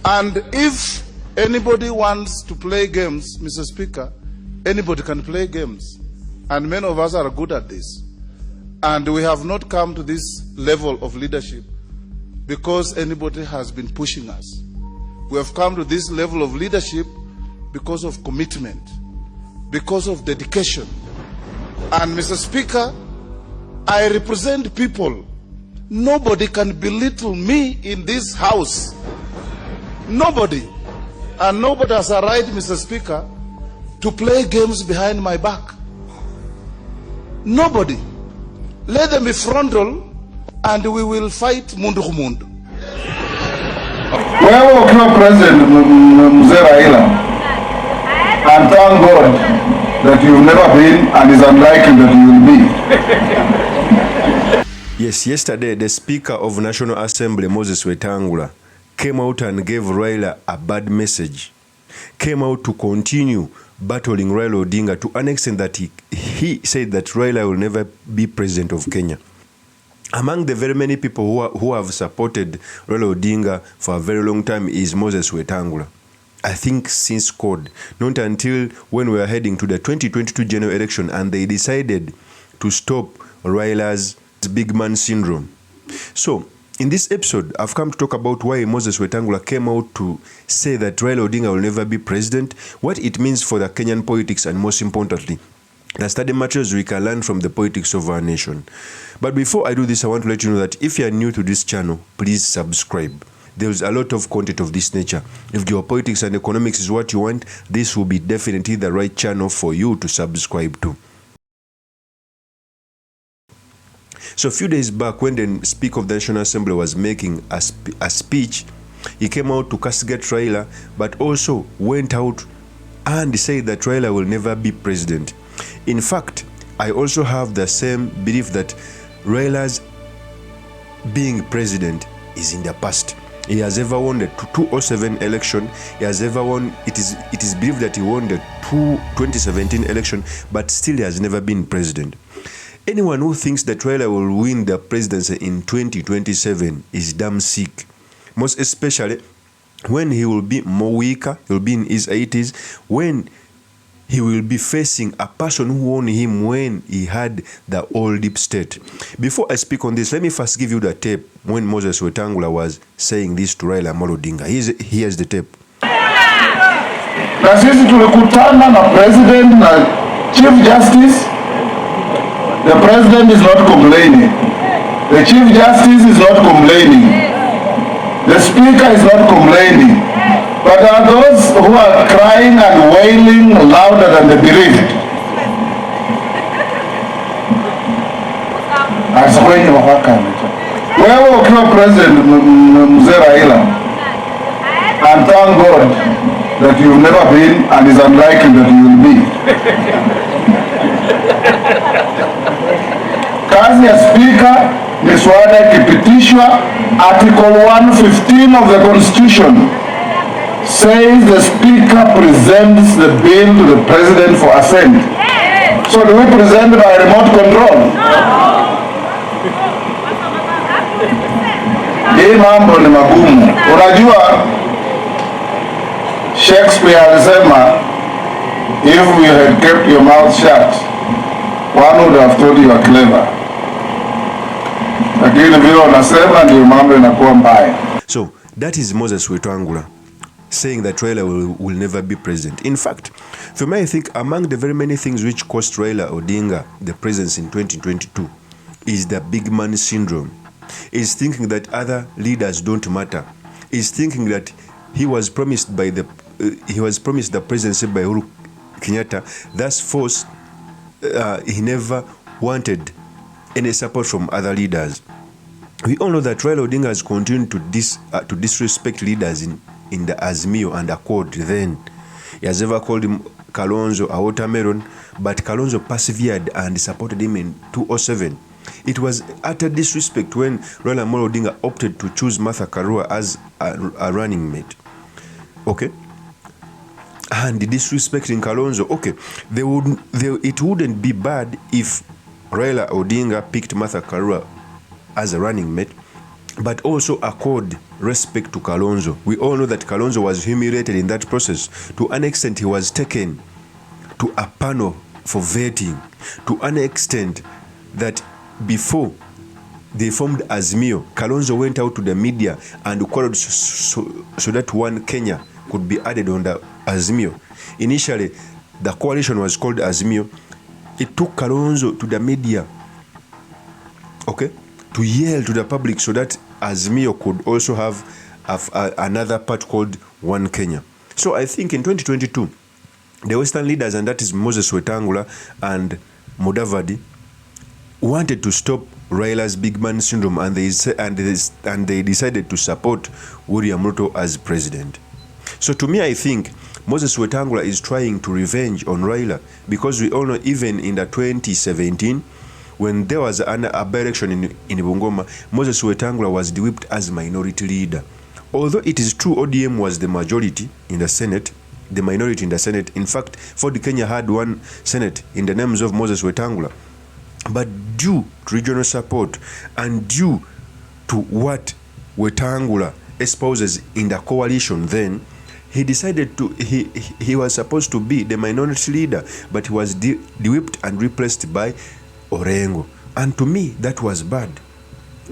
And if anybody wants to play games, Mr. Speaker, anybody can play games. And many of us are good at this. And we have not come to this level of leadership because anybody has been pushing us. We have come to this level of leadership because of commitment, because of dedication. And Mr. Speaker, I represent people. Nobody can belittle me in this house. Nobody. And nobody has a right, Mr. Speaker, to play games behind my back. Nobody. Let them be frontal and we will fight mundu kumundu. Wewe ukiwa president mzee Raila, and thank God that you've never been and is unlikely that you will be. Yes, yesterday the Speaker of National Assembly, Moses Wetangula, came out and gave Raila a bad message. Came out to continue battling Raila Odinga to an extent that he said that Raila will never be president of Kenya. Among the very many people who have supported Raila Odinga for a very long time is Moses Wetangula. I think since CORD, not until when we were heading to the 2022 general election and they decided to stop Raila's big man syndrome. So, in this episode, I've come to talk about why Moses Wetangula came out to say that Raila Odinga will never be president, what it means for the Kenyan politics, and most importantly, the study materials we can learn from the politics of our nation. But before I do this, I want to let you know that if you are new to this channel, please subscribe. There's a lot of content of this nature. If geopolitics and economics is what you want, this will be definitely the right channel for you to subscribe to. So a few days back, when the Speaker of the National Assembly was making a speech, he came out to castigate Raila, but also went out and said that Raila will never be president. In fact, I also have the same belief that Raila's being president is in the past. He has ever won the 2007 election. He has ever won. It is believed that he won the 2017 election, but still he has never been president. Anyone who thinks that Raila will win the presidency in 2027 is damn sick. Most especially when he will be more weaker, he will be in his 80s, when he will be facing a person who won him when he had the old deep state. Before I speak on this, let me first give you the tape when Moses Wetangula was saying this to Raila Odinga. Here's the tape. Na sisi tulikutana na president na chief justice. The president is not complaining. The chief justice is not complaining. The speaker is not complaining. But there are those who are crying and wailing louder than the bereaved. Wewe ukiwa president mzee Raila, and thank God that you've never been and is unlikely that you will be. Kazi ya speaker ni swala ikipitishwa, Article 115 of the Constitution says the speaker presents the bill to the president for assent. Yes. So do we present by remote control? No. Hii mambo ni magumu. Unajua Shakespeare alisema, if you had kept your mouth shut, one would have thought you are clever. Lakini vile unasema ndio mambo inakuwa mbaya. So that is Moses Wetangula saying that Raila will never be president. In fact, for me, I think among the very many things which cost Raila Odinga the presidency in 2022 is the big man syndrome. Is thinking that other leaders don't matter. Is thinking that he was promised the presidency by Uhuru Kenyatta. Thus, he never wanted any support from other leaders. We all know that Raila Odinga has continued to disrespect leaders in the Azimio and Accord then. He has ever called him Kalonzo a watermelon, but Kalonzo persevered and supported him in 2007. It was utter disrespect when Raila Odinga opted to choose Martha Karua as a running mate. Okay? And disrespecting Kalonzo. Okay, it wouldn't be bad if Raila Odinga picked Martha Karua as a running mate but also accord respect to Kalonzo. We all know that Kalonzo was humiliated in that process. To an extent, he was taken to a panel for vetting, to an extent that before they formed Azimio, Kalonzo went out to the media and quarreled so that one Kenya could be added on the Azimio. Initially, the coalition was called Azimio. It took Kalonzo to the media, okay, to yell to the public so that Azimio could also have another part called One Kenya. So I think in 2022, the Western leaders, and that is Moses Wetangula and Mudavadi, wanted to stop RAILA's big man syndrome, and they decided to support William Ruto as president. So to me, I think Moses Wetangula is trying to revenge on RAILA, because we all know even in the 2017, when there was a by-election in Bungoma, Moses Wetangula was de-whipped as minority leader. Although it is true ODM was the majority in the Senate, the minority in the Senate. In fact, Ford Kenya had one Senate in the names of Moses Wetangula. But due to regional support and due to what Wetangula espouses in the coalition then, he decided to, he was supposed to be the minority leader, but he was de-whipped and replaced by Orengo. And to me, that was bad.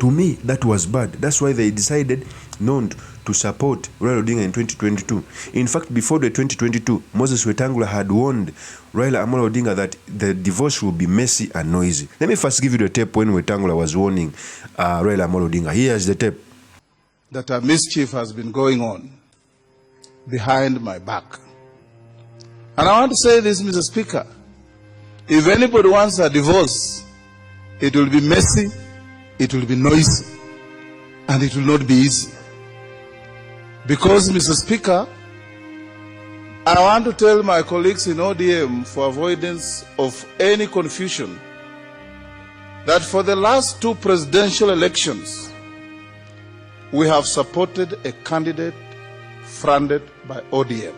To me, that was bad. That's why they decided not to support Raila Odinga in 2022. In fact, before the 2022, Moses Wetangula had warned Raila Amolo Odinga that the divorce will be messy and noisy. Let me first give you the tape when Wetangula was warning Raila Amolo Odinga. Here's the tape. That a mischief has been going on behind my back. And I want to say this, Mr. Speaker. If anybody wants a divorce, it will be messy, it will be noisy, and it will not be easy. Because, Mr. Speaker, I want to tell my colleagues in ODM, for avoidance of any confusion, that for the last 2 presidential elections, we have supported a candidate fronted by ODM.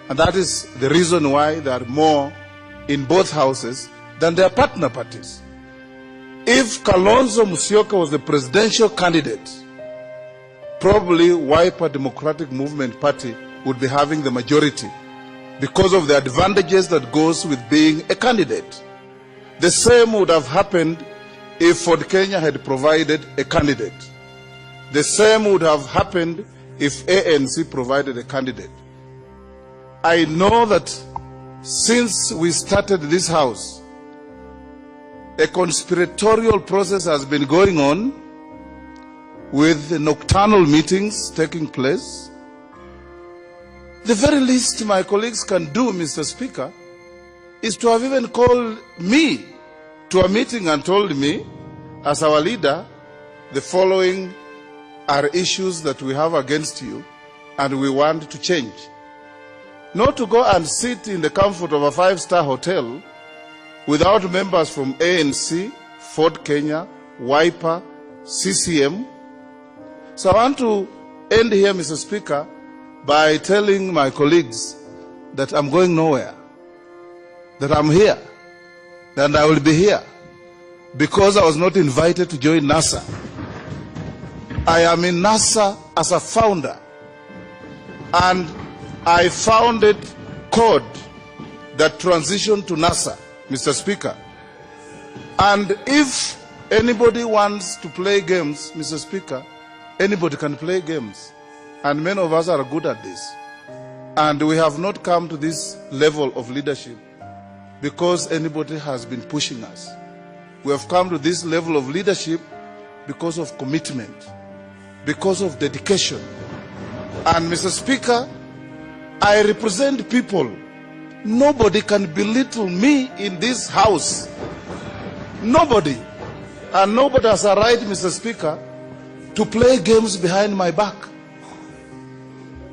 And that is the reason why there are more in both houses than their partner parties. If Kalonzo Musyoka was the presidential candidate, probably Wiper Democratic Movement Party would be having the majority because of the advantages that goes with being a candidate. The same would have happened if Ford Kenya had provided a candidate. The same would have happened if ANC provided a candidate. I know that since we started this house, a conspiratorial process has been going on with nocturnal meetings taking place. The very least my colleagues can do, Mr. Speaker, is to have even called me to a meeting and told me, as our leader, the following are issues that we have against you and we want to change. Not to go and sit in the comfort of a 5-star hotel without members from ANC, Ford Kenya, Wiper, CCM. So I want to end here, Mr. Speaker, by telling my colleagues that I'm going nowhere, that I'm here, that I will be here, because I was not invited to join NASA. I am in NASA as a founder, and I founded code that transitioned to NASA, Mr. Speaker. And if anybody wants to play games, Mr. Speaker, anybody can play games. And many of us are good at this. And we have not come to this level of leadership because anybody has been pushing us. We have come to this level of leadership because of commitment, because of dedication. And Mr. Speaker, I represent people. Nobody can belittle me in this house. Nobody. And nobody has a right, Mr. Speaker, to play games behind my back.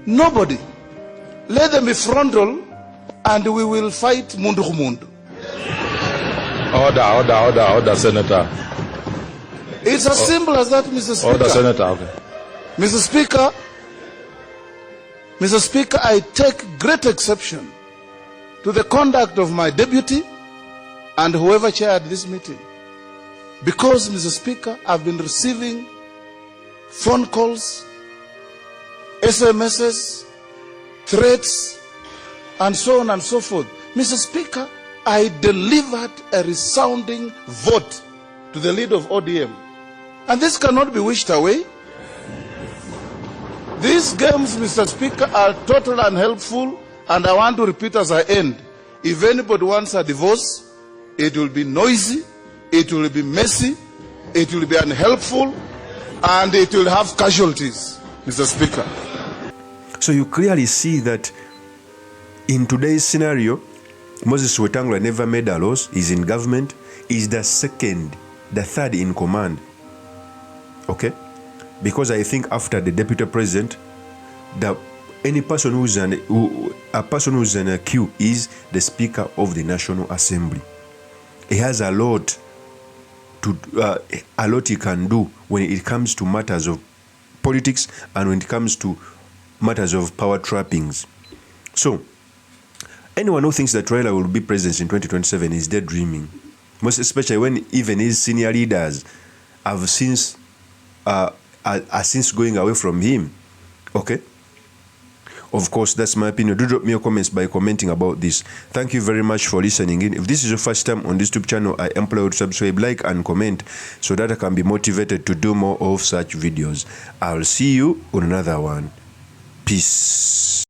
Nobody. Let them be frontal and we will fight mundu kumundu. Order, Senator. It's as simple as that, Mr. Speaker. Order, Senator. Okay. Mr. Speaker, I take great exception to the conduct of my deputy and whoever chaired this meeting. Because, Mr. Speaker, I've been receiving phone calls, SMSs, threats, and so on and so forth. Mr. Speaker, I delivered a resounding vote to the leader of ODM. And this cannot be wished away. These games, Mr. Speaker, are totally unhelpful, and I want to repeat as I end. If anybody wants a divorce, it will be noisy, it will be messy, it will be unhelpful, and it will have casualties, Mr. Speaker. So you clearly see that in today's scenario, Moses Wetangula never made a loss, he's in government, he's the third in command. Okay? Because I think after the deputy president, a person who's in a queue is the Speaker of the National Assembly. He has a lot he can do when it comes to matters of politics and when it comes to matters of power trappings. So, anyone who thinks that Raila will be president in 2027 is daydreaming. Most especially when even his senior leaders have since going away from him. Okay? Of course, that's my opinion. Do drop me your comments by commenting about this. Thank you very much for listening in. If this is your first time on this YouTube channel, I implore you to subscribe, like, and comment so that I can be motivated to do more of such videos. I'll see you on another one. Peace.